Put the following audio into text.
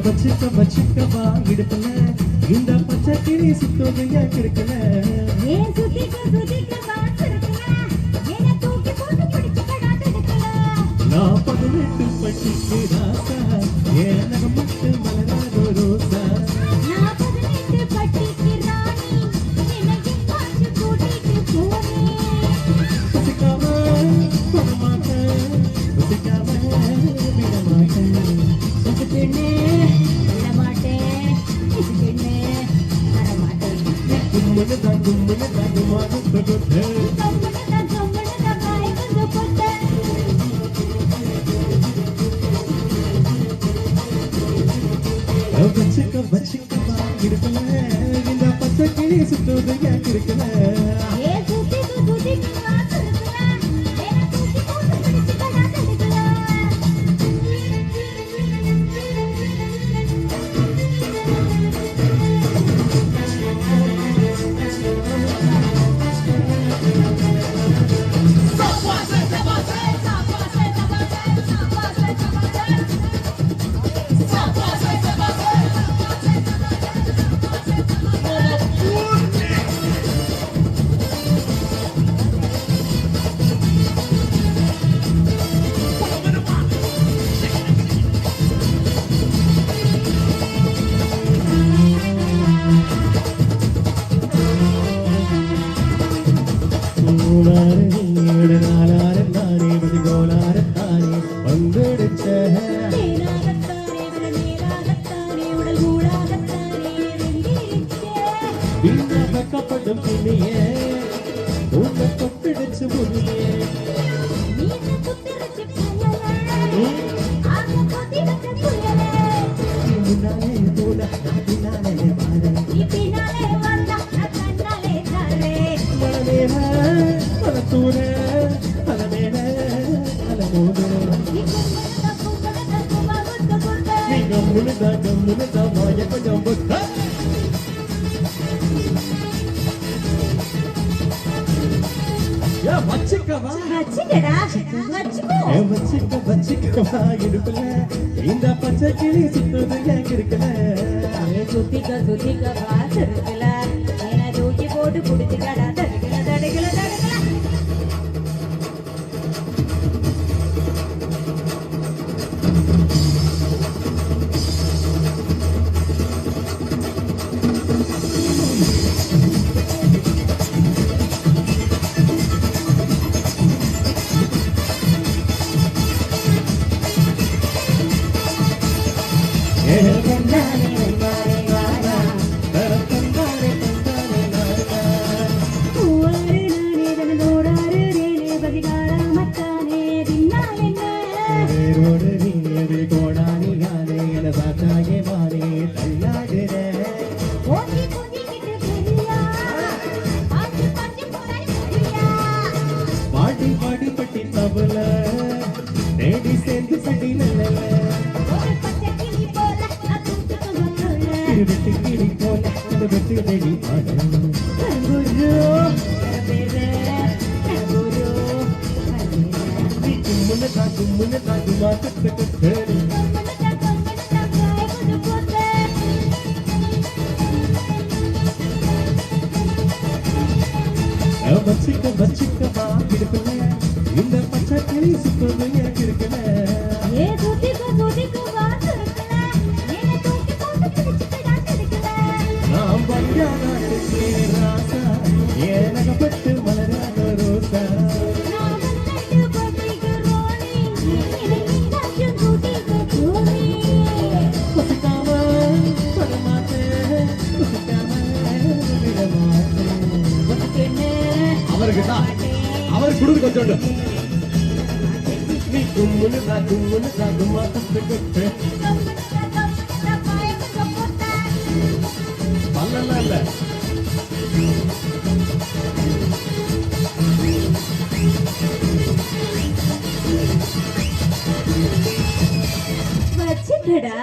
வச்சுக்கவா இடுப்புல இந்த பச்சை கிளி சுத்தது ஏன் கிடக்கல ஏன் சுத்திக்க பாத்துருக்கல என்ன தூக்கி போட்டு பிடிச்சு கடாட்டதுக்கல நான் 18 பட்டிக்கு ராசா ஏன் நகம் மட்டும் மலராதோ ரோசா நான் 18 பட்டிக்கு ராணி என்ன எங்காச்சு கூட்டிட்டு போனே பசிக்காம விடமாட்டேன் பெண்ணே விடமாட்டேன் இது பெண்ணே வரமாட்டேன் கும்முன்னு கம்முன்னு காய் வந்து போட்டேன் வச்சுக்கவா இடுப்புல இந்த பச்சை கிளி சுத்தது ஏன் கிடக்கல ஏன் சுத்திக்க பாத்துருக்கல என்ன தூக்கி போட்டு பிடிச்சு கடாட்டதுக்கல வெக்கப்படும் கிளியே உன்னை தொப்பிடிச்சு முடியே முன்னாலே கூட பின்னாலே பாரு மனமேல பலத்தூர பலமேல பலமோது நீ கம்முனுதா மாய கொஞ்சம் பொட்டா வச்சுக்கவா இடுப்புல இந்த பச்சை கிளி சுத்தது ஏன் இருக்கல சுத்திக்க பாத்துருக்கல என்ன தூக்கி போட்டு புடிச்சு கடா தடுக்கல பாடி பட்டி தபல தேடி சேர்ந்து சடி நல்ல வெட்டு கிளி போல வெட்டு தேடி பாட கும்முன்னு தாக்குமா கத்து வச்சுக்கவா இடுப்புல இந்த பச்சை கிளி சுத்தது ஏன் இருக்கல நாம் பஞ்சானா இருக்கேன் ராசா ஏனகப்பட்டு மலராத ரோசா பசிக்காம படமாட்டேன் அவருக்கு தான் அவர் குடுது கொஞ்சோண்டு நீ கும்முன்னு தாக்குமா கத்து பல்லெல்லாம் இல்ல வச்சுக்கடா